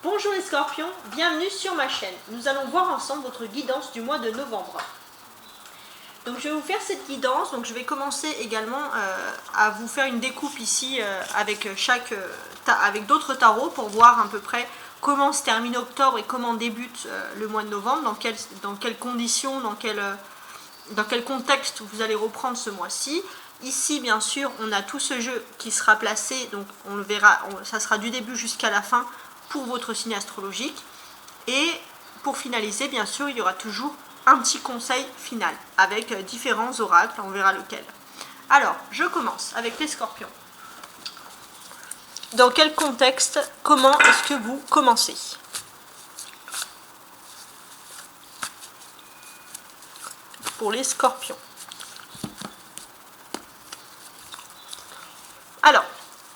Bonjour les scorpions, bienvenue sur ma chaîne. Nous allons voir ensemble votre guidance du mois de novembre. Donc je vais vous faire cette guidance, donc je vais commencer également à vous faire une découpe ici avec d'autres tarots pour voir à peu près comment se termine octobre et comment débute le mois de novembre, dans quelles conditions, dans quel contexte vous allez reprendre ce mois-ci. Ici bien sûr on a tout ce jeu qui sera placé, donc on le verra, ça sera du début jusqu'à la fin pour votre signe astrologique. Et pour finaliser, bien sûr, il y aura toujours un petit conseil final avec différents oracles, on verra lequel. Alors, je commence avec les scorpions. Dans quel contexte, comment est-ce que vous commencez? Pour les scorpions. Alors,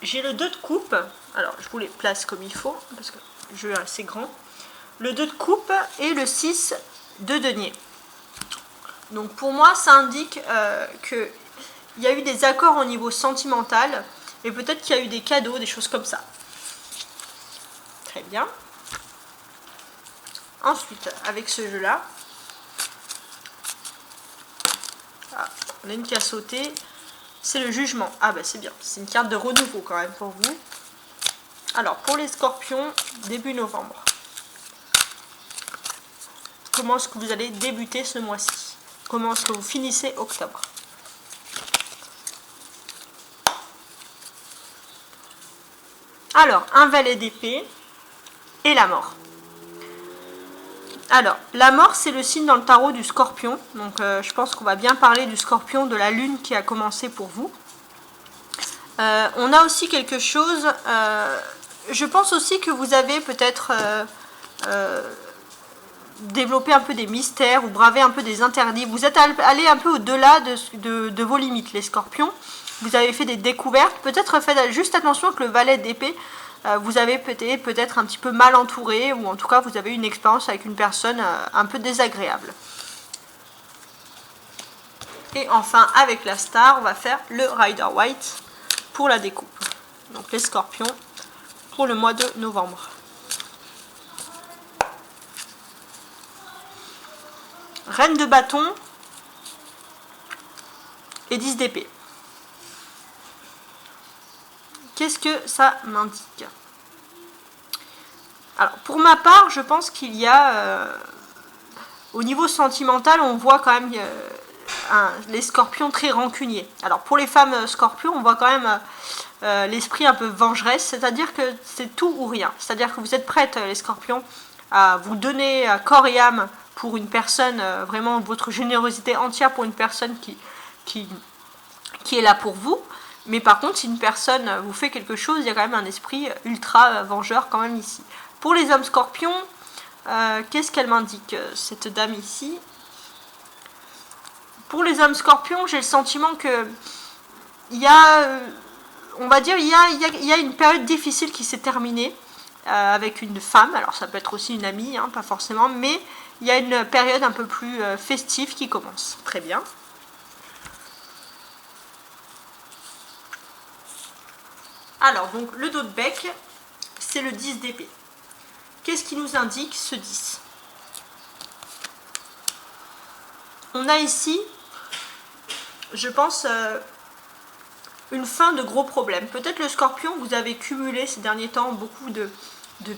j'ai le 2 de coupe. Alors, je vous les place comme il faut, parce que le jeu est assez grand. Le 2 de coupe et le 6 de denier. Donc, pour moi, ça indique qu'il y a eu des accords au niveau sentimental, et peut-être qu'il y a eu des cadeaux, des choses comme ça. Très bien. Ensuite, avec ce jeu-là, on a une qui a sauté. C'est le jugement. Ah bah c'est bien. C'est une carte de renouveau quand même pour vous. Alors pour les scorpions, début novembre. Comment est-ce que vous allez débuter ce mois-ci? Comment est-ce que vous finissez octobre? Alors, un valet d'épée et la mort. Alors, la mort, c'est le signe dans le tarot du scorpion. Donc, je pense qu'on va bien parler du scorpion, de la lune qui a commencé pour vous. On a aussi quelque chose... je pense aussi que vous avez peut-être développé un peu des mystères ou bravé un peu des interdits. Vous êtes allé un peu au-delà de vos limites, les scorpions. Vous avez fait des découvertes. Peut-être faites juste attention que le valet d'épée... vous avez peut-être un petit peu mal entouré, ou en tout cas vous avez une expérience avec une personne un peu désagréable. Et enfin avec la star, on va faire le Rider White pour la découpe. Donc les scorpions pour le mois de novembre. Reine de bâton et 10 d'épée. Qu'est-ce que ça m'indique? Alors, pour ma part, je pense qu'il y a... au niveau sentimental, on voit quand même les scorpions très rancuniers. Alors, pour les femmes scorpions, on voit quand même l'esprit un peu vengeresse, c'est-à-dire que c'est tout ou rien. C'est-à-dire que vous êtes prêtes, les scorpions, à vous donner corps et âme pour une personne, vraiment votre générosité entière pour une personne qui est là pour vous. Mais par contre, si une personne vous fait quelque chose, il y a quand même un esprit ultra vengeur quand même ici. Pour les hommes scorpions, qu'est-ce qu'elle m'indique, cette dame ici? Pour les hommes scorpions, j'ai le sentiment que il y a, on va dire, il y a une période difficile qui s'est terminée avec une femme. Alors ça peut être aussi une amie, hein, pas forcément, mais il y a une période un peu plus festive qui commence. Très bien. Alors, donc, le dos de bec, c'est le 10 d'épée. Qu'est-ce qui nous indique ce 10? On a ici, je pense, une fin de gros problèmes. Peut-être le scorpion, vous avez cumulé ces derniers temps beaucoup de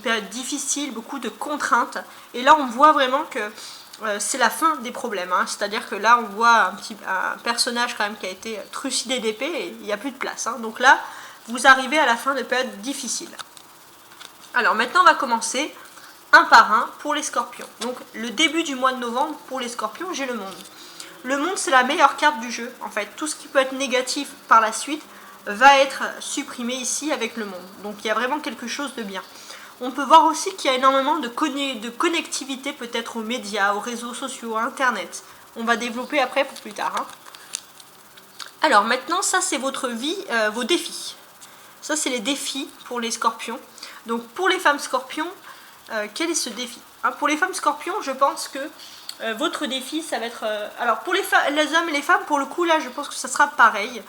périodes difficiles, beaucoup de contraintes. Et là, on voit vraiment que c'est la fin des problèmes. Hein. C'est-à-dire que là, on voit un personnage quand même qui a été trucidé d'épée et il n'y a plus de place. Hein. Donc là... vous arrivez à la fin de périodes difficiles. Alors maintenant, on va commencer un par un pour les scorpions. Donc le début du mois de novembre, pour les scorpions, j'ai le monde. Le monde, c'est la meilleure carte du jeu. En fait, tout ce qui peut être négatif par la suite va être supprimé ici avec le monde. Donc il y a vraiment quelque chose de bien. On peut voir aussi qu'il y a énormément de connectivité peut-être aux médias, aux réseaux sociaux, à Internet. On va développer après pour plus tard. Hein. Alors maintenant, ça c'est votre vie, vos défis. Ça, c'est les défis pour les scorpions. Donc, pour les femmes scorpions, quel est ce défi? Pour les femmes scorpions, je pense que votre défi, ça va être... alors, pour les hommes et les femmes, pour le coup, là, je pense que ça sera pareil.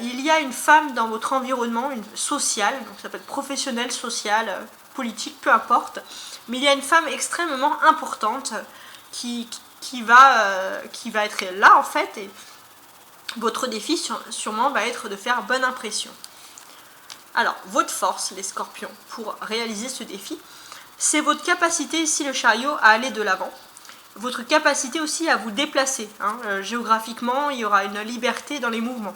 Il y a une femme dans votre environnement, une sociale, donc ça peut être professionnel, social, politique, peu importe. Mais il y a une femme extrêmement importante qui va être là en fait. Et votre défi sûrement va être de faire bonne impression. Alors, votre force, les scorpions, pour réaliser ce défi, c'est votre capacité ici, le chariot, à aller de l'avant. Votre capacité aussi à vous déplacer. Géographiquement, il y aura une liberté dans les mouvements.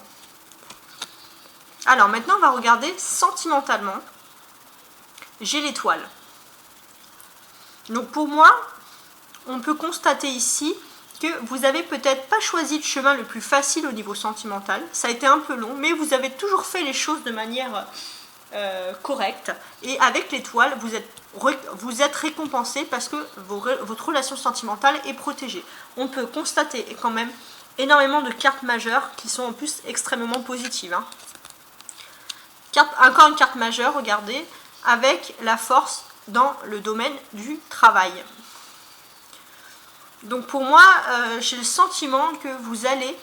Alors, maintenant, on va regarder sentimentalement. J'ai l'étoile. Donc, pour moi, on peut constater ici que vous avez peut-être pas choisi le chemin le plus facile au niveau sentimental. Ça a été un peu long, mais vous avez toujours fait les choses de manière correcte. Et avec l'étoile, vous êtes récompensé parce que votre relation sentimentale est protégée. On peut constater quand même énormément de cartes majeures qui sont en plus extrêmement positives. Encore une carte majeure, regardez, avec la force dans le domaine du travail. Donc pour moi, j'ai le sentiment que vous allez,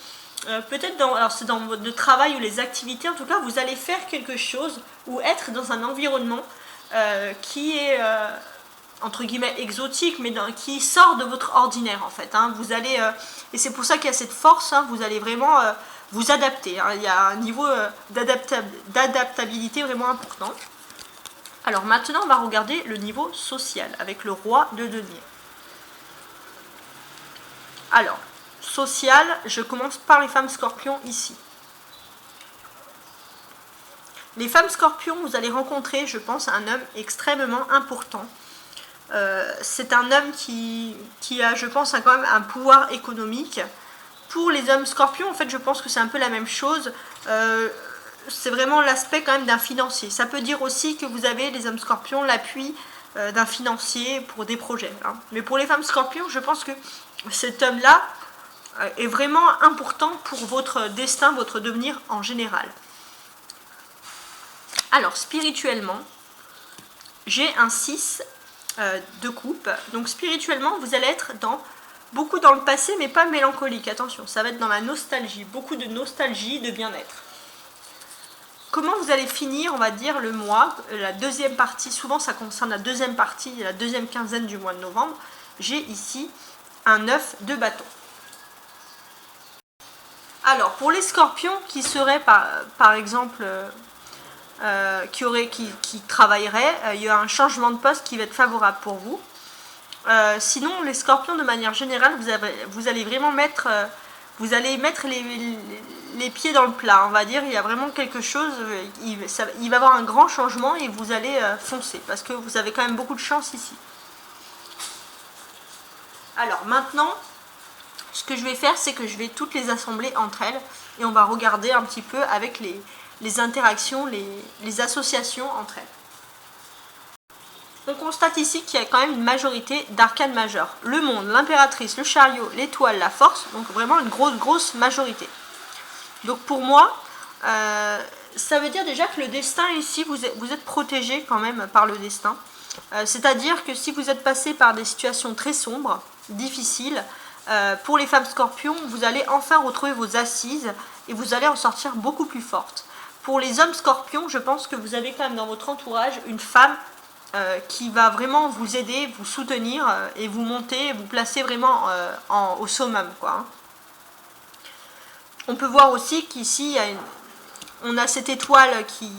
peut-être c'est dans votre travail ou les activités, en tout cas, vous allez faire quelque chose ou être dans un environnement qui est, entre guillemets, exotique, mais qui sort de votre ordinaire en fait. Vous allez, et c'est pour ça qu'il y a cette force, vous allez vraiment vous adapter. Il y a un niveau d'adaptabilité vraiment important. Alors maintenant, on va regarder le niveau social avec le roi de denier. Alors, social, je commence par les femmes scorpions ici. Les femmes scorpions, vous allez rencontrer, je pense, un homme extrêmement important. C'est un homme qui a, je pense, quand même un pouvoir économique. Pour les hommes scorpions, en fait, je pense que c'est un peu la même chose. C'est vraiment l'aspect quand même d'un financier. Ça peut dire aussi que vous avez, les hommes scorpions, l'appui d'un financier pour des projets. Mais pour les femmes scorpions, je pense que cet homme-là est vraiment important pour votre destin, votre devenir en général. Alors, spirituellement, j'ai un 6 de coupe. Donc, spirituellement, vous allez être beaucoup dans le passé, mais pas mélancolique. Attention, ça va être dans la nostalgie. Beaucoup de nostalgie, de bien-être. Comment vous allez finir, on va dire, le mois, la deuxième partie, souvent ça concerne la deuxième partie, la deuxième quinzaine du mois de novembre. J'ai ici un 9 de bâton. Alors, pour les scorpions qui seraient, par exemple, qui travailleraient, il y a un changement de poste qui va être favorable pour vous. Sinon, les scorpions, de manière générale, vous allez vraiment mettre les pieds dans le plat, on va dire. Il y a vraiment quelque chose, il va y avoir un grand changement et vous allez foncer, parce que vous avez quand même beaucoup de chance ici. Alors maintenant, ce que je vais faire, c'est que je vais toutes les assembler entre elles et on va regarder un petit peu avec les interactions, les associations entre elles. On constate ici qu'il y a quand même une majorité d'arcanes majeures. Le monde, l'impératrice, le chariot, l'étoile, la force, donc vraiment une grosse majorité. Donc pour moi, ça veut dire déjà que le destin ici, vous êtes protégé quand même par le destin. C'est-à-dire que si vous êtes passé par des situations très sombres, difficiles, pour les femmes scorpions, vous allez enfin retrouver vos assises et vous allez en sortir beaucoup plus forte. Pour les hommes scorpions, je pense que vous avez quand même dans votre entourage une femme qui va vraiment vous aider, vous soutenir et vous monter, vous placer vraiment au summum, quoi. On peut voir aussi qu'ici, on a cette étoile qui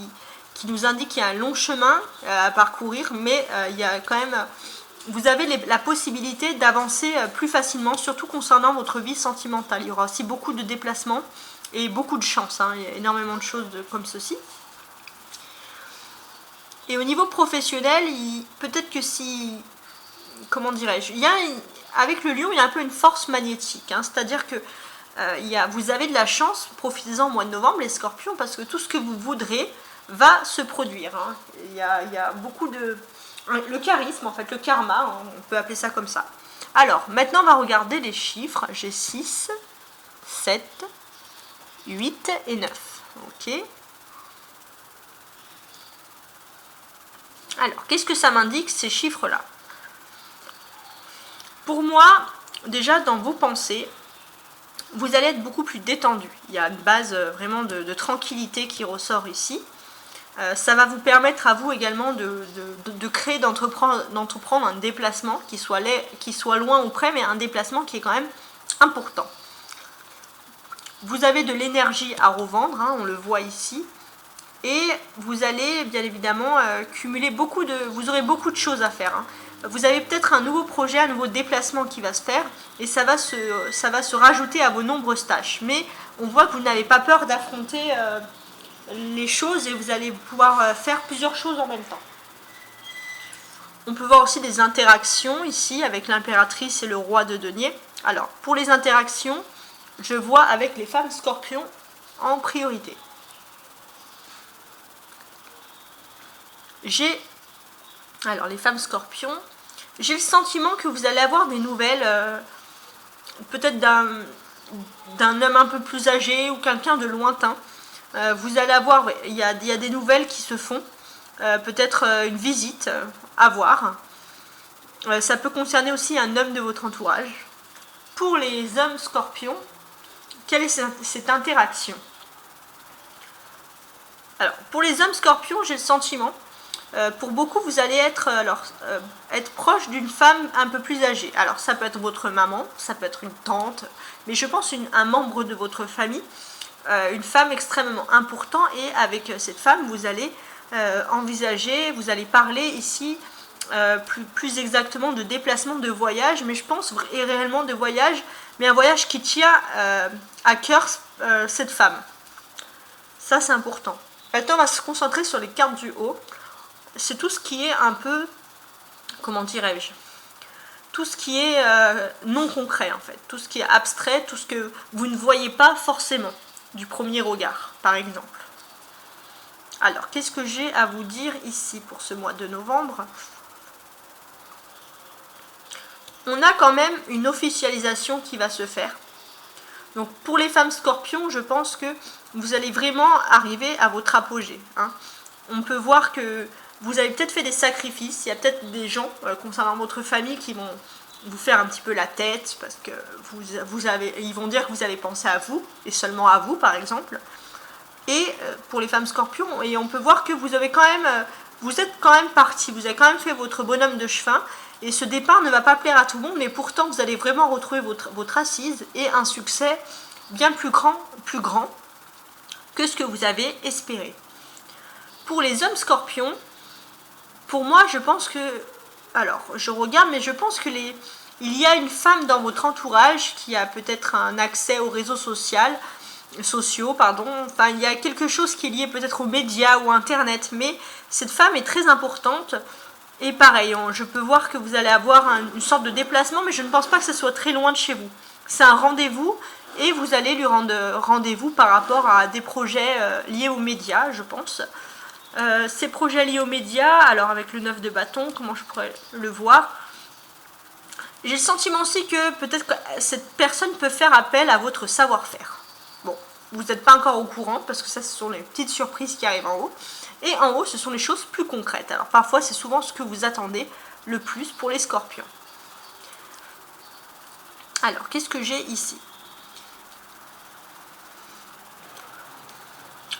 nous indique qu'il y a un long chemin à parcourir, mais il y a quand même, vous avez la possibilité d'avancer plus facilement, surtout concernant votre vie sentimentale. Il y aura aussi beaucoup de déplacements et beaucoup de chance, il y a énormément de choses comme ceci. Et au niveau professionnel, peut-être que comment dirais-je, avec le lion, il y a un peu une force magnétique, c'est-à-dire que vous avez de la chance, profitez-en au mois de novembre, les scorpions, parce que tout ce que vous voudrez va se produire. Il y a beaucoup de... Le charisme, en fait, le karma, on peut appeler ça comme ça. Alors, maintenant, on va regarder les chiffres. J'ai 6, 7, 8 et 9. Ok. Alors, qu'est-ce que ça m'indique, ces chiffres-là? Pour moi, déjà, dans vos pensées, vous allez être beaucoup plus détendu. Il y a une base vraiment de tranquillité qui ressort ici. Ça va vous permettre à vous également de créer, d'entreprendre un déplacement qui soit loin ou près, mais un déplacement qui est quand même important. Vous avez de l'énergie à revendre, hein, on le voit ici. Et vous allez bien évidemment cumuler vous aurez beaucoup de choses à faire. Hein. Vous avez peut-être un nouveau projet, un nouveau déplacement qui va se faire et ça va se rajouter à vos nombreuses tâches. Mais on voit que vous n'avez pas peur d'affronter les choses et vous allez pouvoir faire plusieurs choses en même temps. On peut voir aussi des interactions ici avec l'impératrice et le roi de denier. Alors pour les interactions, je vois avec les femmes scorpions en priorité. Alors les femmes scorpions, j'ai le sentiment que vous allez avoir des nouvelles, peut-être d'un homme un peu plus âgé ou quelqu'un de lointain. Vous allez avoir, il y a des nouvelles qui se font, peut-être une visite à voir. Ça peut concerner aussi un homme de votre entourage. Pour les hommes scorpions, quelle est cette interaction? Alors, pour les hommes scorpions, j'ai le sentiment, pour beaucoup, vous allez être proche d'une femme un peu plus âgée. Alors, ça peut être votre maman, ça peut être une tante, mais je pense un membre de votre famille, une femme extrêmement importante, et avec cette femme, vous allez envisager, vous allez parler ici plus exactement de déplacement, de voyage, mais je pense réellement de voyage, mais un voyage qui tient à cœur cette femme. Ça, c'est important. Maintenant, on va se concentrer sur les cartes du haut. C'est tout ce qui est un peu, comment dirais-je, tout ce qui est non concret en fait, tout ce qui est abstrait, tout ce que vous ne voyez pas forcément du premier regard, par exemple. Alors, qu'est-ce que j'ai à vous dire ici pour ce mois de novembre? On a quand même une officialisation qui va se faire. Donc, pour les femmes scorpions, je pense que vous allez vraiment arriver à votre apogée. Hein. On peut voir que vous avez peut-être fait des sacrifices, il y a peut-être des gens concernant votre famille qui vont vous faire un petit peu la tête parce que ils vont dire que vous avez pensé à vous et seulement à vous par exemple. Et pour les femmes scorpions, et on peut voir que vous êtes quand même parti, vous avez quand même fait votre bonhomme de chemin et ce départ ne va pas plaire à tout le monde, mais pourtant vous allez vraiment retrouver votre assise et un succès bien plus grand que ce que vous avez espéré. Pour les hommes scorpions, pour moi, je pense que... Alors, je regarde, mais je pense que il y a une femme dans votre entourage qui a peut-être un accès aux réseaux sociaux. Enfin, il y a quelque chose qui est lié peut-être aux médias ou Internet, mais cette femme est très importante. Et pareil, je peux voir que vous allez avoir une sorte de déplacement, mais je ne pense pas que ce soit très loin de chez vous. C'est un rendez-vous, et vous allez lui rendre rendez-vous par rapport à des projets liés aux médias, je pense. Ces projets liés aux médias, alors avec le 9 de bâton, comment je pourrais le voir? J'ai le sentiment aussi que peut-être que cette personne peut faire appel à votre savoir-faire. Bon, vous n'êtes pas encore au courant parce que ça, ce sont les petites surprises qui arrivent en haut. Et en haut, ce sont les choses plus concrètes. Alors parfois, c'est souvent ce que vous attendez le plus pour les scorpions. Alors, qu'est-ce que j'ai ici?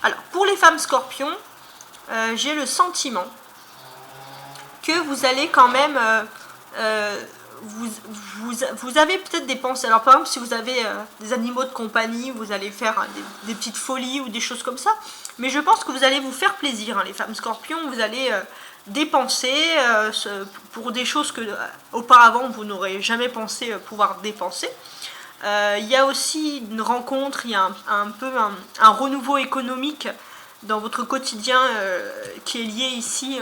Alors, pour les femmes scorpions, j'ai le sentiment que vous allez quand même... vous avez peut-être des pensées. Alors par exemple, si vous avez des animaux de compagnie, vous allez faire des petites folies ou des choses comme ça. Mais je pense que vous allez vous faire plaisir, hein, les femmes scorpions. Vous allez dépenser pour des choses que auparavant vous n'aurez jamais pensé pouvoir dépenser. Il y a aussi une rencontre, il y a un renouveau économique dans votre quotidien qui est lié ici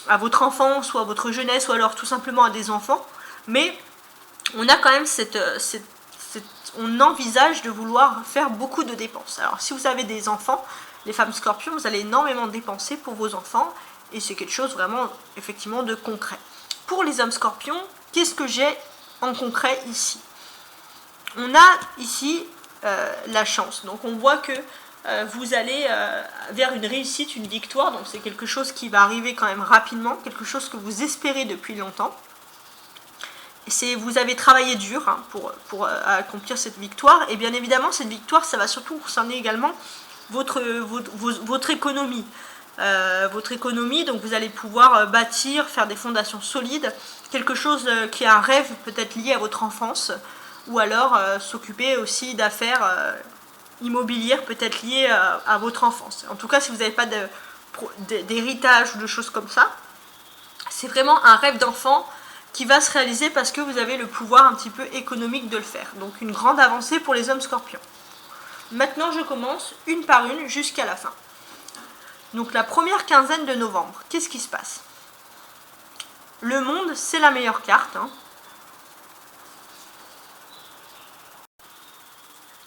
à votre enfance ou à votre jeunesse ou alors tout simplement à des enfants. Mais on a quand même on envisage de vouloir faire beaucoup de dépenses. Alors si vous avez des enfants, les femmes scorpions, vous allez énormément dépenser pour vos enfants et c'est quelque chose vraiment effectivement de concret. Pour les hommes scorpions, qu'est-ce que j'ai en concret ici? On a ici la chance. Donc on voit que vous allez vers une réussite, une victoire. Donc c'est quelque chose qui va arriver quand même rapidement, quelque chose que vous espérez depuis longtemps. Vous avez travaillé dur hein, pour accomplir cette victoire. Et bien évidemment, cette victoire, ça va surtout concerner également votre économie. votre économie, donc vous allez pouvoir bâtir, faire des fondations solides, quelque chose qui est un rêve peut-être lié à votre enfance, ou alors s'occuper aussi d'affaires immobilières peut-être liées à votre enfance. En tout cas, si vous n'avez pas d'héritage ou de choses comme ça, c'est vraiment un rêve d'enfant qui va se réaliser parce que vous avez le pouvoir un petit peu économique de le faire. Donc une grande avancée pour les hommes scorpions. Maintenant, je commence une par une jusqu'à la fin. Donc la première quinzaine de novembre, qu'est-ce qui se passe? Le monde, c'est la meilleure carte. Hein.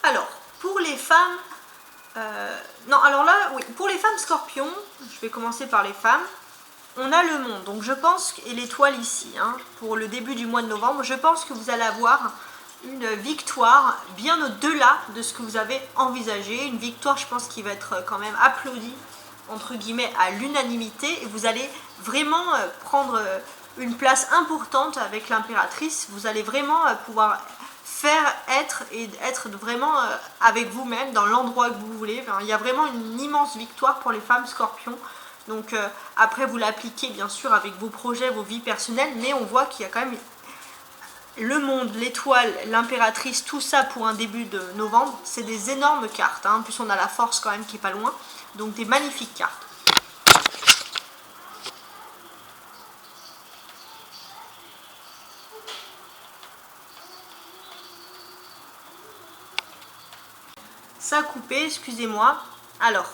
Alors, pour les femmes... non, alors là, oui, pour les femmes scorpions, je vais commencer par les femmes, on a le monde. Donc je pense, et l'étoile ici, hein, pour le début du mois de novembre, je pense que vous allez avoir une victoire bien au-delà de ce que vous avez envisagé. Une victoire, je pense, qui va être quand même applaudie, entre guillemets, à l'unanimité. Et vous allez vraiment prendre une place importante avec l'impératrice. Vous allez vraiment pouvoir faire être vraiment avec vous-même dans l'endroit que vous voulez. Enfin, il y a vraiment une immense victoire pour les femmes scorpions. Donc après vous l'appliquez bien sûr avec vos projets, vos vies personnelles, mais on voit qu'il y a quand même le monde, l'étoile, l'impératrice, tout ça pour un début de novembre, c'est des énormes cartes. Hein. En plus on a la force quand même qui est pas loin, donc des magnifiques cartes. Ça a coupé, excusez-moi. Alors,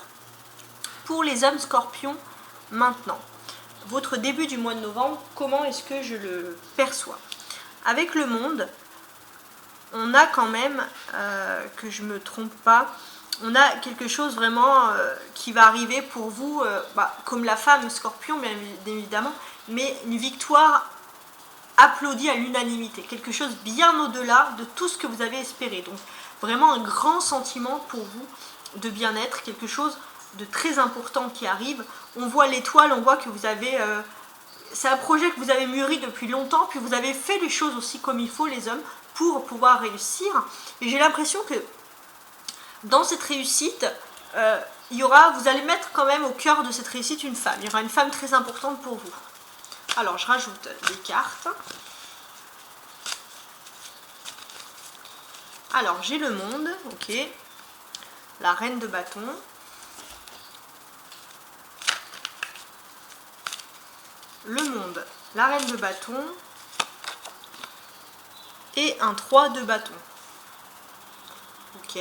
pour les hommes scorpions, maintenant, votre début du mois de novembre, comment est-ce que je le perçois? Avec le monde, on a quand même, que je ne me trompe pas, on a quelque chose vraiment qui va arriver pour vous, comme la femme scorpion bien évidemment, mais une victoire applaudie à l'unanimité, quelque chose bien au-delà de tout ce que vous avez espéré. Donc vraiment un grand sentiment pour vous de bien-être, quelque chose de très important qui arrive. On voit l'étoile, on voit que vous avez... c'est un projet que vous avez mûri depuis longtemps, puis vous avez fait les choses aussi comme il faut, les hommes, pour pouvoir réussir. Et j'ai l'impression que dans cette réussite, vous allez mettre quand même au cœur de cette réussite une femme. Il y aura une femme très importante pour vous. Alors, je rajoute des cartes. Alors, j'ai le monde, ok. La reine de bâton. Le monde, la reine de bâton. Et un 3 de bâton. Ok.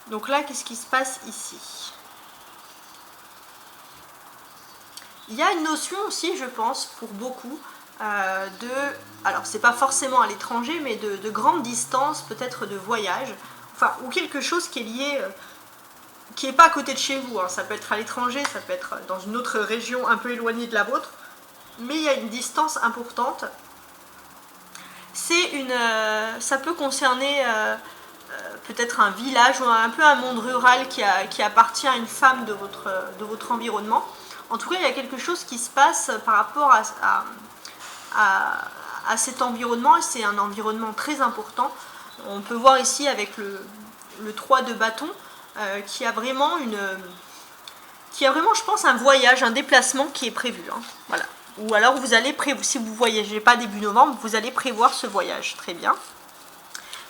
Donc là, qu'est-ce qui se passe ici? Il y a une notion aussi, je pense, pour beaucoup, alors c'est pas forcément à l'étranger, mais de grande distance, peut-être de voyage, enfin, ou quelque chose qui est lié, qui n'est pas à côté de chez vous, hein. Ça peut être à l'étranger, ça peut être dans une autre région un peu éloignée de la vôtre, mais il y a une distance importante. Ça peut concerner peut-être un village ou un peu un monde rural qui appartient à une femme de votre environnement. En tout cas, il y a quelque chose qui se passe par rapport à cet environnement, et c'est un environnement très important. On peut voir ici avec le 3 de bâton qui a vraiment, je pense, un voyage, un déplacement qui est prévu. Hein. Voilà. Ou alors vous allez si vous ne voyagez pas début novembre, vous allez prévoir ce voyage. Très bien.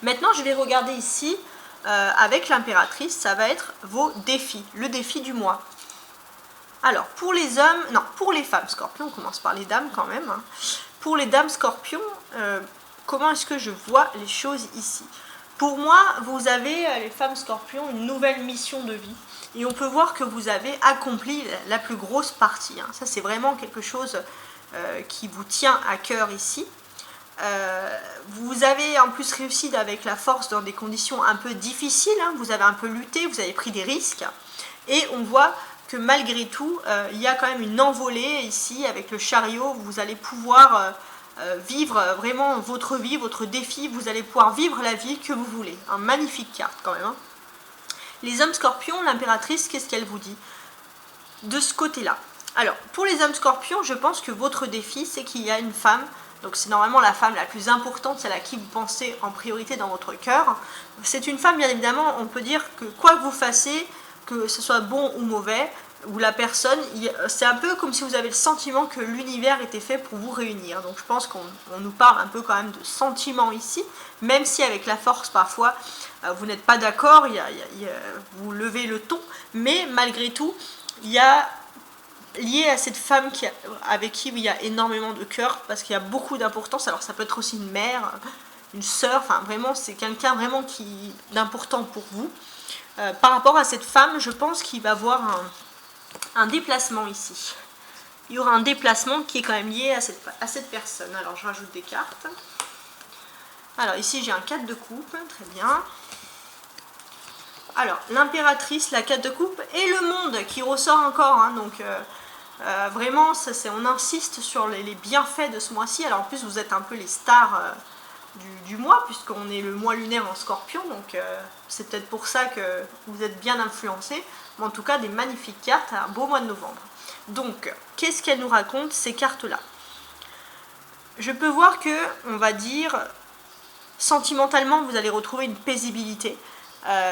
Maintenant, je vais regarder ici, avec l'impératrice, ça va être vos défis, le défi du mois. Alors, pour les hommes, non, pour les femmes scorpions, on commence par les dames quand même. Hein. Pour les dames scorpions, comment est-ce que je vois les choses ici? Pour moi, vous avez, les femmes scorpions, une nouvelle mission de vie. Et on peut voir que vous avez accompli la plus grosse partie. Hein. Ça, c'est vraiment quelque chose qui vous tient à cœur ici. Vous avez en plus réussi avec la force dans des conditions un peu difficiles. Hein. Vous avez un peu lutté, vous avez pris des risques. Et on voit que malgré tout, il y a quand même une envolée ici avec le chariot. Vous allez pouvoir vivre vraiment votre vie, votre défi. Vous allez pouvoir vivre la vie que vous voulez. Un magnifique carte quand même. Hein. Les hommes scorpions, l'impératrice, qu'est-ce qu'elle vous dit de ce côté-là? Alors, pour les hommes scorpions, je pense que votre défi, c'est qu'il y a une femme. Donc c'est normalement la femme la plus importante, celle à qui vous pensez en priorité dans votre cœur. C'est une femme, bien évidemment, on peut dire que quoi que vous fassiez, que ce soit bon ou mauvais, ou la personne, c'est un peu comme si vous avez le sentiment que l'univers était fait pour vous réunir. Donc je pense qu'on nous parle un peu quand même de sentiments ici, même si avec la force parfois vous n'êtes pas d'accord, vous levez le ton, mais malgré tout, il y a lié à cette femme avec qui il y a énormément de cœur, parce qu'il y a beaucoup d'importance. Alors ça peut être aussi une mère, une sœur, enfin vraiment c'est quelqu'un vraiment d'important pour vous. Par rapport à cette femme, je pense qu'il va y avoir un déplacement ici. Il y aura un déplacement qui est quand même lié à cette personne. Alors je rajoute des cartes. Alors ici j'ai un 4 de coupe, très bien. Alors l'impératrice, la 4 de coupe et le monde qui ressort encore. Hein, donc vraiment, on insiste sur les bienfaits de ce mois-ci. Alors en plus vous êtes un peu les stars du mois, puisqu'on est le mois lunaire en Scorpion, donc c'est peut-être pour ça que vous êtes bien influencés, mais en tout cas des magnifiques cartes, un beau mois de novembre. Donc, qu'est-ce qu'elles nous racontent ces cartes-là? Je peux voir que, on va dire, sentimentalement, vous allez retrouver une paisibilité.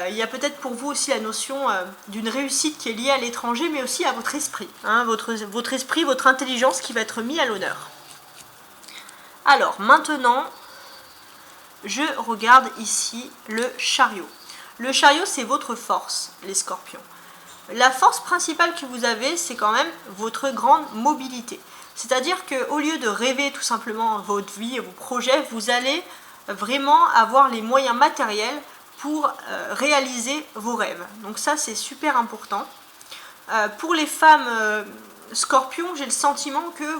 Il y a peut-être pour vous aussi la notion d'une réussite qui est liée à l'étranger, mais aussi à votre esprit, hein, votre esprit, votre intelligence qui va être mis à l'honneur. Alors, maintenant, je regarde ici le chariot. Le chariot, c'est votre force, les scorpions. La force principale que vous avez, c'est quand même votre grande mobilité. C'est-à-dire qu'au lieu de rêver tout simplement votre vie et vos projets, vous allez vraiment avoir les moyens matériels pour réaliser vos rêves. Donc ça, c'est super important. Pour les femmes scorpions, j'ai le sentiment que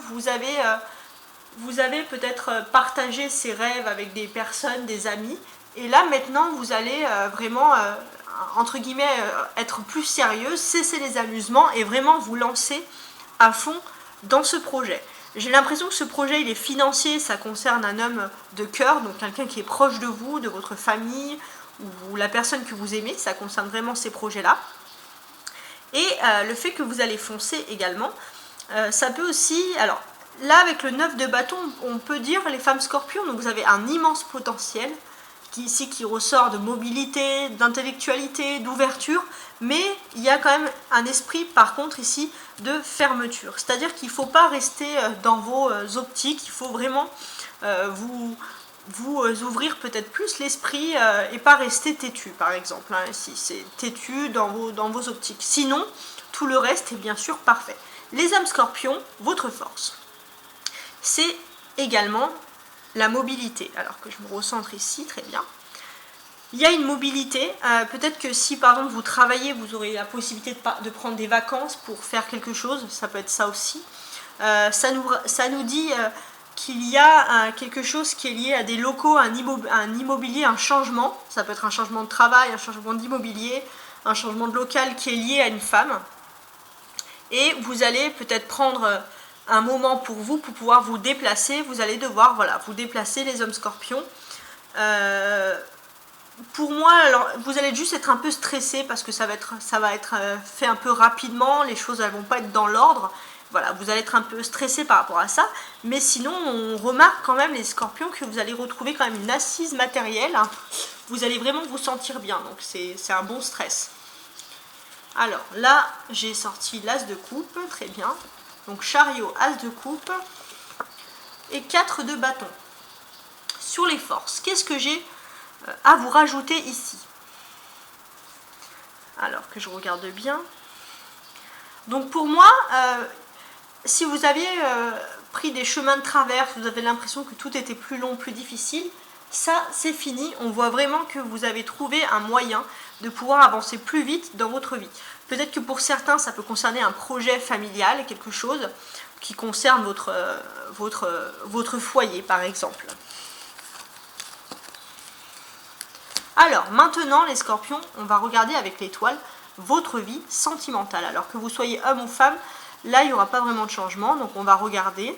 vous avez peut-être partagé ces rêves avec des personnes, des amis, et là maintenant vous allez vraiment, entre guillemets, être plus sérieux, cesser les amusements et vraiment vous lancer à fond dans ce projet. J'ai l'impression que ce projet il est financier, ça concerne un homme de cœur, donc quelqu'un qui est proche de vous, de votre famille, ou la personne que vous aimez, ça concerne vraiment ces projets-là. Et le fait que vous allez foncer également, ça peut aussi... Alors, là, avec le 9 de bâton, on peut dire, les femmes scorpions, donc vous avez un immense potentiel, qui ressort de mobilité, d'intellectualité, d'ouverture, mais il y a quand même un esprit, par contre, ici, de fermeture. C'est-à-dire qu'il ne faut pas rester dans vos optiques, il faut vraiment vous ouvrir peut-être plus l'esprit et pas rester têtu, par exemple. Hein, si c'est têtu dans vos optiques. Sinon, tout le reste est bien sûr parfait. Les âmes scorpions, votre force, c'est également la mobilité. Alors que je me recentre ici, très bien. Il y a une mobilité. Peut-être que si par exemple vous travaillez, vous aurez la possibilité de prendre des vacances pour faire quelque chose. Ça peut être ça aussi. Ça nous dit qu'il y a quelque chose qui est lié à des locaux, un immobilier, un changement. Ça peut être un changement de travail, un changement d'immobilier, un changement de local qui est lié à une femme. Et vous allez peut-être prendre un moment pour vous, pour pouvoir vous déplacer. Vous allez devoir vous déplacer, les hommes scorpions. Pour moi, alors, vous allez juste être un peu stressé parce que ça va être fait un peu rapidement, les choses ne vont pas être dans l'ordre. Voilà, vous allez être un peu stressé par rapport à ça. Mais sinon, on remarque quand même, les scorpions, que vous allez retrouver quand même une assise matérielle. Hein. Vous allez vraiment vous sentir bien, donc c'est un bon stress. Alors là, j'ai sorti l'as de coupe, très bien. Donc chariot, as de coupe et 4 de bâton. Sur les forces, qu'est-ce que j'ai à vous rajouter ici? Alors que je regarde bien. Donc pour moi, si vous aviez pris des chemins de traverse, vous avez l'impression que tout était plus long, plus difficile, ça c'est fini. On voit vraiment que vous avez trouvé un moyen de pouvoir avancer plus vite dans votre vie. Peut-être que pour certains, ça peut concerner un projet familial, quelque chose qui concerne votre foyer par exemple. Alors maintenant les scorpions, on va regarder avec l'étoile votre vie sentimentale. Alors que vous soyez homme ou femme, là il n'y aura pas vraiment de changement, donc on va regarder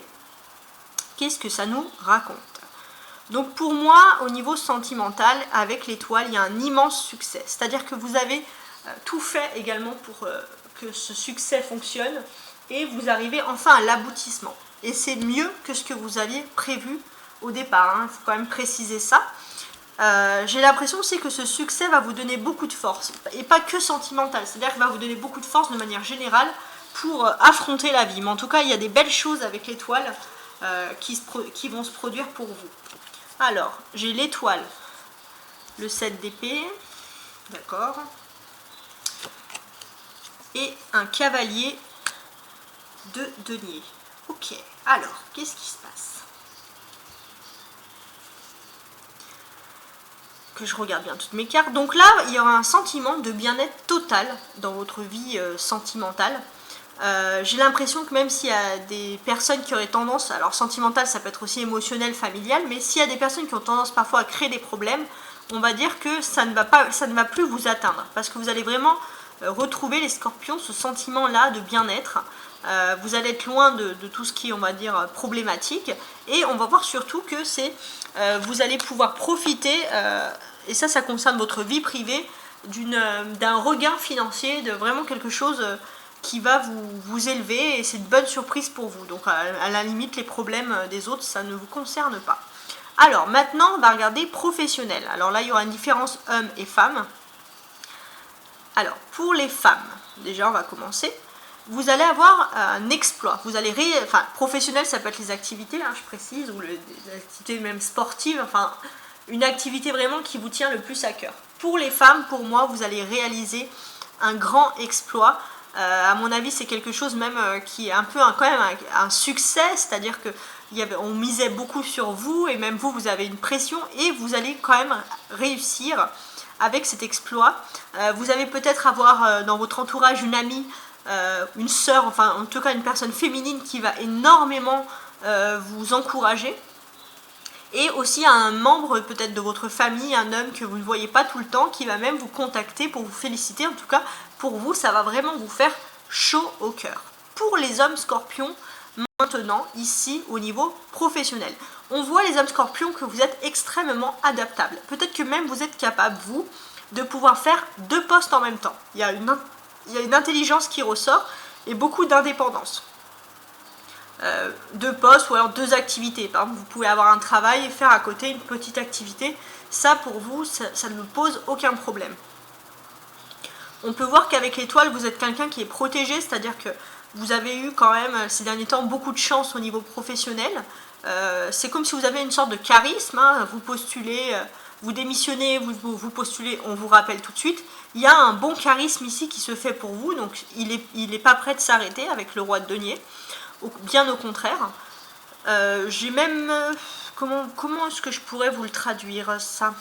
qu'est-ce que ça nous raconte. Donc pour moi, au niveau sentimental, avec l'étoile, il y a un immense succès. C'est-à-dire que vous avez tout fait également pour que ce succès fonctionne et vous arrivez enfin à l'aboutissement. Et c'est mieux que ce que vous aviez prévu au départ, hein. Il faut quand même préciser ça. J'ai l'impression aussi que ce succès va vous donner beaucoup de force, et pas que sentimental, c'est-à-dire qu'il va vous donner beaucoup de force de manière générale pour affronter la vie. Mais en tout cas, il y a des belles choses avec l'étoile qui vont se produire pour vous. Alors, j'ai l'étoile, le 7 d'épée, d'accord, et un cavalier de denier. Ok, alors, qu'est-ce qui se passe? Que je regarde bien toutes mes cartes. Donc là, il y aura un sentiment de bien-être total dans votre vie sentimentale. J'ai l'impression que même s'il y a des personnes qui auraient tendance, alors sentimental ça peut être aussi émotionnel, familial, mais s'il y a des personnes qui ont tendance parfois à créer des problèmes, on va dire que ça ne va plus vous atteindre, parce que vous allez vraiment retrouver, les scorpions, ce sentiment-là de bien-être. Vous allez être loin de tout ce qui est, on va dire, problématique, et on va voir surtout que vous allez pouvoir profiter, et ça concerne votre vie privée, d'un regain financier, de vraiment quelque chose qui va vous élever, et c'est une bonne surprise pour vous. Donc à la limite, les problèmes des autres, ça ne vous concerne pas. Alors maintenant, on va regarder professionnel. Alors là, il y aura une différence hommes et femmes. Alors pour les femmes, déjà on va commencer. Vous allez avoir un exploit. Vous allez professionnel, ça peut être les activités, hein, je précise, ou les activités même sportives, enfin une activité vraiment qui vous tient le plus à cœur. Pour les femmes, pour moi, vous allez réaliser un grand exploit. À mon avis, c'est quelque chose même qui est un peu quand même un succès, c'est-à-dire que on misait beaucoup sur vous, et même vous avez une pression, et vous allez quand même réussir avec cet exploit. Vous allez peut-être avoir dans votre entourage une amie, une sœur, enfin en tout cas une personne féminine qui va énormément vous encourager. Et aussi un membre peut-être de votre famille, un homme que vous ne voyez pas tout le temps, qui va même vous contacter pour vous féliciter. En tout cas, pour vous, ça va vraiment vous faire chaud au cœur. Pour les hommes scorpions, maintenant, ici, au niveau professionnel, on voit les hommes scorpions que vous êtes extrêmement adaptables. Peut-être que même vous êtes capable, vous, de pouvoir faire 2 postes en même temps. Il y a une intelligence qui ressort et beaucoup d'indépendance. 2 postes ou alors 2 activités. Par exemple, vous pouvez avoir un travail et faire à côté une petite activité. Ça, pour vous, ça ne pose aucun problème. On peut voir qu'avec l'étoile, vous êtes quelqu'un qui est protégé, c'est-à-dire que vous avez eu quand même ces derniers temps beaucoup de chance au niveau professionnel. C'est comme si vous avez une sorte de charisme, hein. Vous postulez, vous démissionnez, vous postulez, on vous rappelle tout de suite. Il y a un bon charisme ici qui se fait pour vous, donc il n'est pas prêt de s'arrêter avec le roi de denier. Bien au contraire. J'ai même... comment est-ce que je pourrais vous le traduire, ça?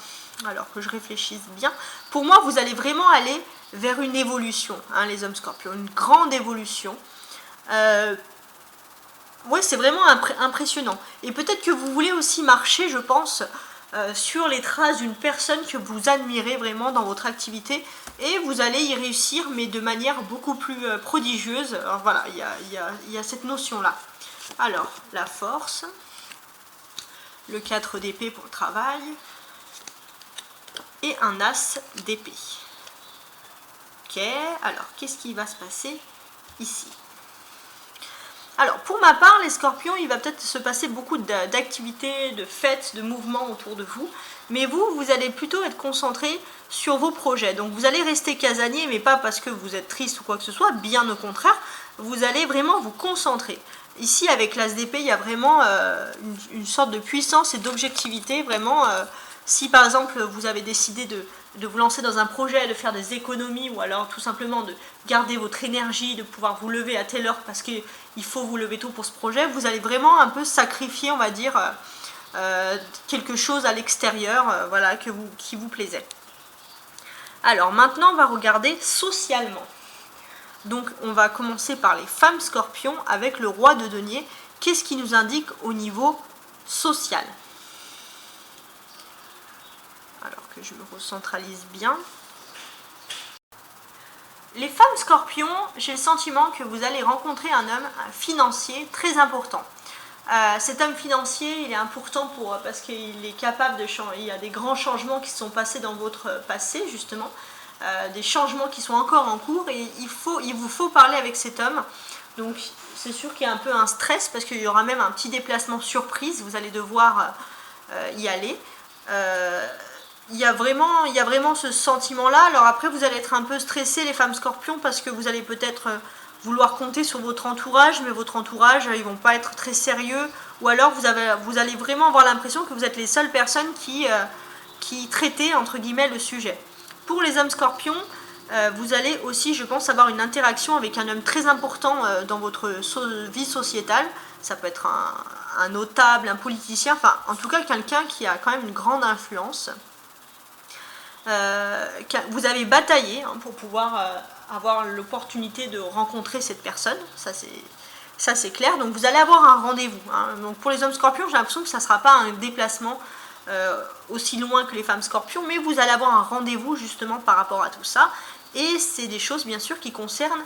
Alors que je réfléchisse bien. Pour moi, vous allez vraiment aller vers une évolution, hein, les hommes scorpions. Une grande évolution. Ouais, c'est vraiment impressionnant. Et peut-être que vous voulez aussi marcher, je pense, sur les traces d'une personne que vous admirez vraiment dans votre activité, et vous allez y réussir, mais de manière beaucoup plus prodigieuse. Alors voilà, il y a cette notion-là. Alors, la force, le 4 d'épée pour le travail, et un as d'épée. Ok, alors qu'est-ce qui va se passer ici? Alors, pour ma part, les scorpions, il va peut-être se passer beaucoup d'activités, de fêtes, de mouvements autour de vous. Mais vous allez plutôt être concentré sur vos projets. Donc, vous allez rester casanier, mais pas parce que vous êtes triste ou quoi que ce soit. Bien au contraire, vous allez vraiment vous concentrer. Ici, avec l'as d'épée, il y a vraiment une sorte de puissance et d'objectivité. Vraiment, si par exemple, vous avez décidé de vous lancer dans un projet, de faire des économies, ou alors tout simplement de garder votre énergie, de pouvoir vous lever à telle heure parce qu'il faut vous lever tôt pour ce projet, vous allez vraiment un peu sacrifier, on va dire, quelque chose à l'extérieur, voilà, qui vous plaisait. Alors maintenant, on va regarder socialement. Donc on va commencer par les femmes scorpions avec le roi de denier. Qu'est-ce qui nous indique au niveau social? Alors que je me recentralise bien. Les femmes scorpions, j'ai le sentiment que vous allez rencontrer un homme financier très important. Cet homme financier, il est important parce qu'il est capable de changer. Il y a des grands changements qui se sont passés dans votre passé, justement. Des changements qui sont encore en cours, et il vous faut parler avec cet homme. Donc c'est sûr qu'il y a un peu un stress parce qu'il y aura même un petit déplacement surprise, vous allez devoir y aller. il y a vraiment ce sentiment-là. Alors après, vous allez être un peu stressé, les femmes scorpions, parce que vous allez peut-être vouloir compter sur votre entourage, mais votre entourage, ils vont pas être très sérieux. Ou alors, vous allez vraiment avoir l'impression que vous êtes les seules personnes qui traitaient, entre guillemets, le sujet. Pour les hommes scorpions, vous allez aussi, je pense, avoir une interaction avec un homme très important dans votre vie sociétale. Ça peut être un notable, un politicien, enfin, en tout cas, quelqu'un qui a quand même une grande influence. Vous avez bataillé pour pouvoir avoir l'opportunité de rencontrer cette personne, ça c'est clair. Donc vous allez avoir un rendez-vous. Donc pour les hommes scorpions, j'ai l'impression que ça ne sera pas un déplacement aussi loin que les femmes scorpions, mais vous allez avoir un rendez-vous justement par rapport à tout ça. Et c'est des choses bien sûr qui concernent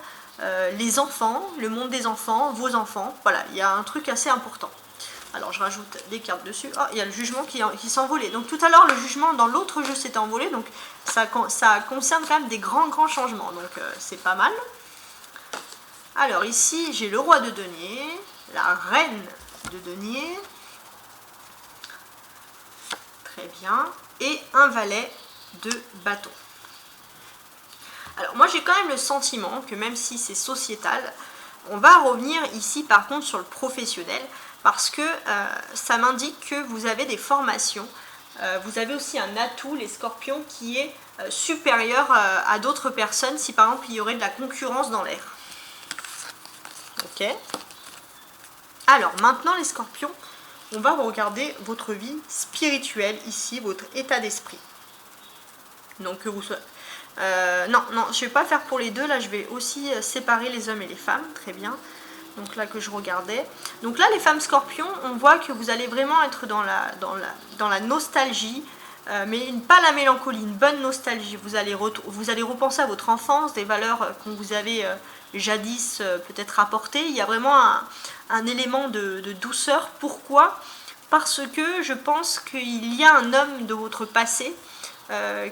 les enfants, le monde des enfants, vos enfants. Voilà, il y a un truc assez important. Alors je rajoute des cartes dessus. Oh, il y a le jugement qui s'est envolé. Donc tout à l'heure, le jugement dans l'autre jeu s'est envolé. Donc ça concerne quand même des grands changements. Donc c'est pas mal. Alors ici, j'ai le roi de denier, la reine de denier. Très bien. Et un valet de bâton. Alors moi j'ai quand même le sentiment que même si c'est sociétal, on va revenir ici par contre sur le professionnel. Parce que ça m'indique que vous avez des formations. Vous avez aussi un atout, les scorpions, qui est supérieur à d'autres personnes si par exemple il y aurait de la concurrence dans l'air. Ok. Alors maintenant les scorpions, on va regarder votre vie spirituelle ici, votre état d'esprit. Donc que vous soyez... non, je ne vais pas faire pour les deux, là je vais aussi séparer les hommes et les femmes, très bien. Donc là que je regardais. Donc là les femmes scorpions, on voit que vous allez vraiment être dans la nostalgie, mais pas la mélancolie, une bonne nostalgie. Vous allez repenser à votre enfance, des valeurs qu'on vous avez jadis peut-être apportées. Il y a vraiment un élément de douceur. Pourquoi? Parce que je pense qu'il y a un homme de votre passé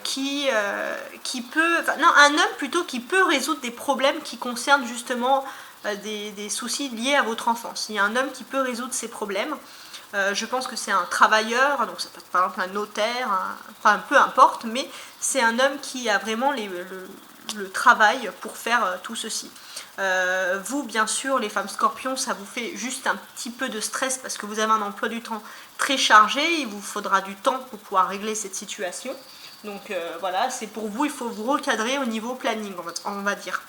qui peut... Enfin, non, un homme plutôt qui peut résoudre des problèmes qui concernent justement... Des soucis liés à votre enfance. Il y a un homme qui peut résoudre ces problèmes. Je pense que c'est un travailleur, donc ça peut être par exemple un notaire, enfin peu importe, mais c'est un homme qui a vraiment le travail pour faire tout ceci. Vous, bien sûr, les femmes scorpions, ça vous fait juste un petit peu de stress parce que vous avez un emploi du temps très chargé, il vous faudra du temps pour pouvoir régler cette situation. Donc voilà, c'est pour vous, il faut vous recadrer au niveau planning, on va dire.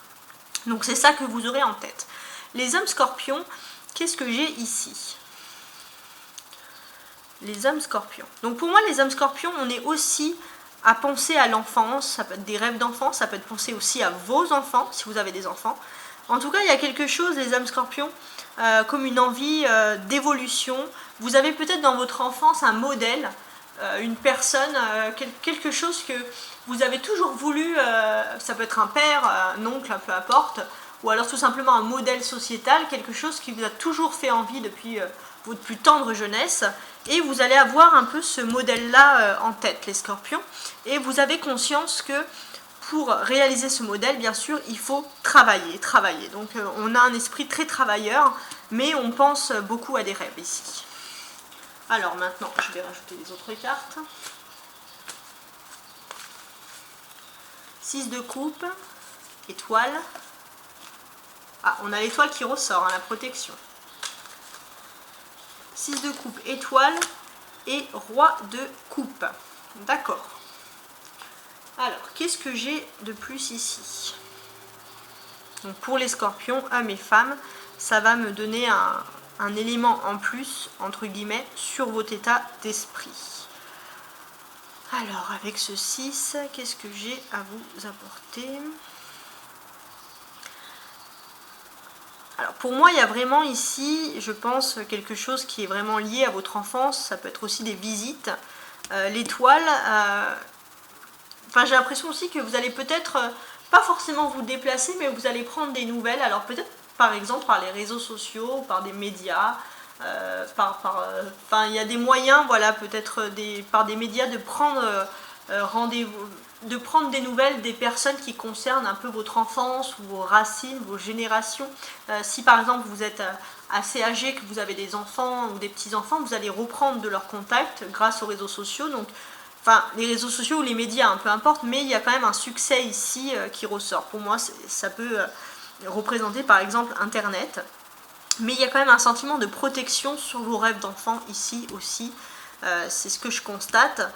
Donc c'est ça que vous aurez en tête. Les hommes scorpions, qu'est-ce que j'ai ici? Les hommes scorpions. Donc pour moi, les hommes scorpions, on est aussi à penser à l'enfance. Ça peut être des rêves d'enfance, ça peut être penser aussi à vos enfants, si vous avez des enfants. En tout cas, il y a quelque chose, les hommes scorpions, comme une envie d'évolution. Vous avez peut-être dans votre enfance un modèle, une personne, quelque chose que vous avez toujours voulu, ça peut être un père, un oncle, peu importe, ou alors tout simplement un modèle sociétal, quelque chose qui vous a toujours fait envie depuis votre plus tendre jeunesse, et vous allez avoir un peu ce modèle-là en tête, les scorpions, et vous avez conscience que pour réaliser ce modèle, bien sûr, il faut travailler. Donc on a un esprit très travailleur, mais on pense beaucoup à des rêves ici. Alors maintenant, je vais rajouter les autres cartes. 6 de coupe, étoile. Ah, on a l'étoile qui ressort, la protection. 6 de coupe, étoile et roi de coupe. D'accord. Alors, qu'est-ce que j'ai de plus ici? Donc, pour les scorpions, hommes et femmes, ça va me donner un élément en plus, entre guillemets, sur votre état d'esprit. Alors, avec ce 6, qu'est-ce que j'ai à vous apporter? Alors, pour moi, il y a vraiment ici, je pense, quelque chose qui est vraiment lié à votre enfance. Ça peut être aussi des visites. L'étoile, j'ai l'impression aussi que vous allez peut-être, pas forcément vous déplacer, mais vous allez prendre des nouvelles. Alors, peut-être, par exemple, par les réseaux sociaux, par des médias. Il y a des moyens, voilà, peut-être par des médias de prendre rendez-vous, de prendre des nouvelles des personnes qui concernent un peu votre enfance, vos racines, vos générations. Si par exemple vous êtes assez âgé, que vous avez des enfants ou des petits-enfants, vous allez reprendre de leurs contacts grâce aux réseaux sociaux. Donc enfin les réseaux sociaux ou les médias, hein, peu importe, mais il y a quand même un succès ici qui ressort. Pour moi, ça peut représenter par exemple Internet, mais il y a quand même un sentiment de protection sur vos rêves d'enfant ici aussi, c'est ce que je constate.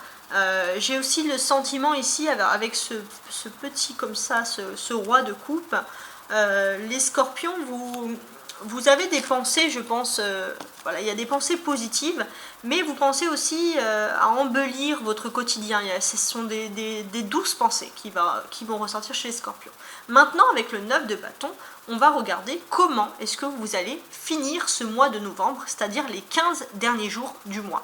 J'ai aussi le sentiment ici, avec ce petit comme ça, ce roi de coupe, les scorpions, vous avez des pensées, je pense, voilà, il y a des pensées positives, mais vous pensez aussi à embellir votre quotidien. Ce sont des douces pensées qui vont ressortir chez les scorpions. Maintenant, avec le 9 de bâton, on va regarder comment est-ce que vous allez finir ce mois de novembre, c'est-à-dire les 15 derniers jours du mois.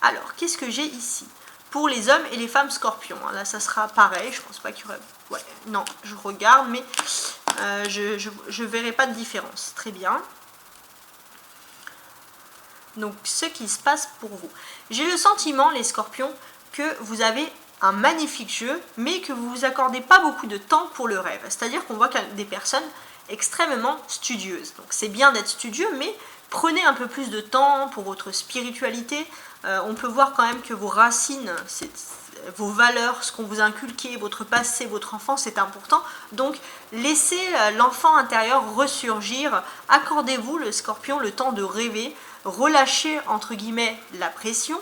Alors, qu'est-ce que j'ai ici? Pour les hommes et les femmes scorpions, là ça sera pareil, je pense pas qu'il y aurait... Ouais, non, je regarde, mais je verrai pas de différence. Très bien. Donc, ce qui se passe pour vous. J'ai le sentiment, les scorpions, que vous avez un magnifique jeu, mais que vous vous accordez pas beaucoup de temps pour le rêve. C'est-à-dire qu'on voit qu'il y a des personnes extrêmement studieuses. Donc, c'est bien d'être studieux, mais prenez un peu plus de temps pour votre spiritualité. On peut voir quand même que vos racines, vos valeurs, ce qu'on vous a inculqué, votre passé, votre enfance, c'est important. Donc, laissez l'enfant intérieur ressurgir. Accordez-vous, le scorpion, le temps de rêver. Relâchez, entre guillemets, la pression.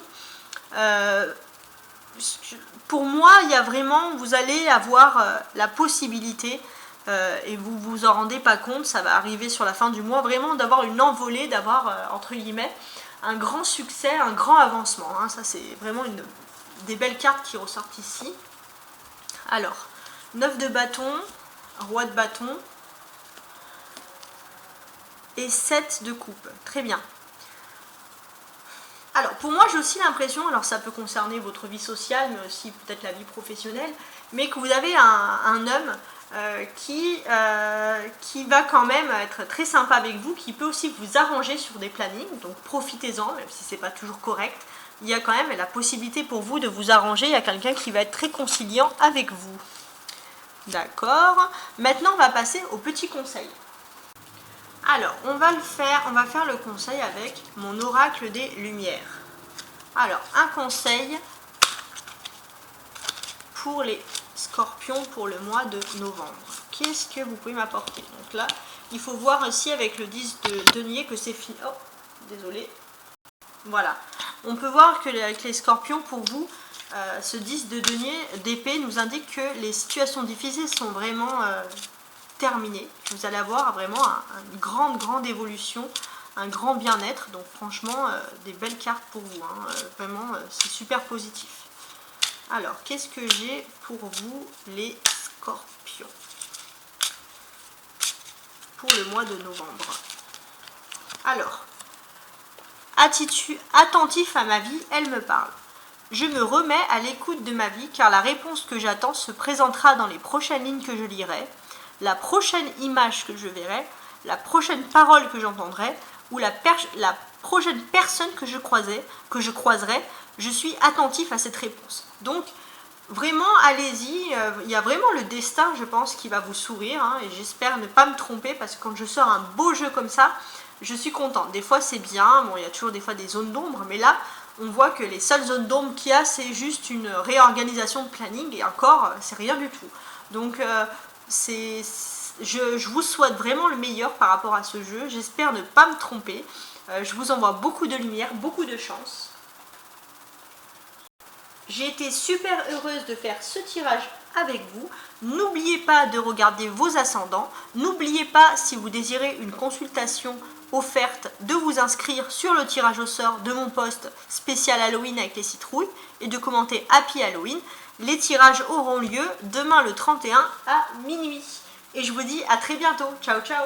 Pour moi, il y a vraiment, vous allez avoir la possibilité, et vous vous en rendez pas compte, ça va arriver sur la fin du mois, vraiment d'avoir une envolée, d'avoir, entre guillemets, un grand succès, un grand avancement. Hein. Ça, c'est vraiment des belles cartes qui ressortent ici. Alors, 9 de bâton, roi de bâton, et 7 de coupe. Très bien. Alors, pour moi, j'ai aussi l'impression, alors ça peut concerner votre vie sociale, mais aussi peut-être la vie professionnelle, mais que vous avez un homme qui va quand même être très sympa avec vous, qui peut aussi vous arranger sur des plannings, donc profitez-en, même si c'est pas toujours correct. Il y a quand même la possibilité pour vous de vous arranger, il y a quelqu'un qui va être très conciliant avec vous. D'accord. Maintenant, on va passer au petit conseil. Alors, on va faire le conseil avec mon oracle des lumières. Alors, un conseil pour les scorpions pour le mois de novembre. Qu'est-ce que vous pouvez m'apporter? Donc là, il faut voir aussi avec le 10 de denier que c'est fini. Oh, désolé. Voilà. On peut voir que avec les scorpions, pour vous, ce 10 de denier d'épée nous indique que les situations difficiles sont vraiment terminées. Vous allez avoir vraiment une grande évolution, un grand bien-être. Donc franchement, des belles cartes pour vous. Hein. Vraiment, c'est super positif. Alors, qu'est-ce que j'ai pour vous, les scorpions, pour le mois de novembre? Alors, attitude attentif à ma vie, elle me parle. Je me remets à l'écoute de ma vie car la réponse que j'attends se présentera dans les prochaines lignes que je lirai, la prochaine image que je verrai, la prochaine parole que j'entendrai ou la prochaine personne que je croiserai. Je suis attentif à cette réponse. Donc, vraiment, allez-y. Il y a vraiment le destin, je pense, qui va vous sourire. Hein, et j'espère ne pas me tromper parce que quand je sors un beau jeu comme ça, je suis contente. Des fois, c'est bien. Bon, il y a toujours des fois des zones d'ombre. Mais là, on voit que les seules zones d'ombre qu'il y a, c'est juste une réorganisation de planning. Et encore, c'est rien du tout. Donc, je vous souhaite vraiment le meilleur par rapport à ce jeu. J'espère ne pas me tromper. Je vous envoie beaucoup de lumière, beaucoup de chance. J'ai été super heureuse de faire ce tirage avec vous. N'oubliez pas de regarder vos ascendants. N'oubliez pas, si vous désirez une consultation offerte, de vous inscrire sur le tirage au sort de mon post spécial Halloween avec les citrouilles et de commenter Happy Halloween. Les tirages auront lieu demain le 31 à minuit. Et je vous dis à très bientôt. Ciao, ciao!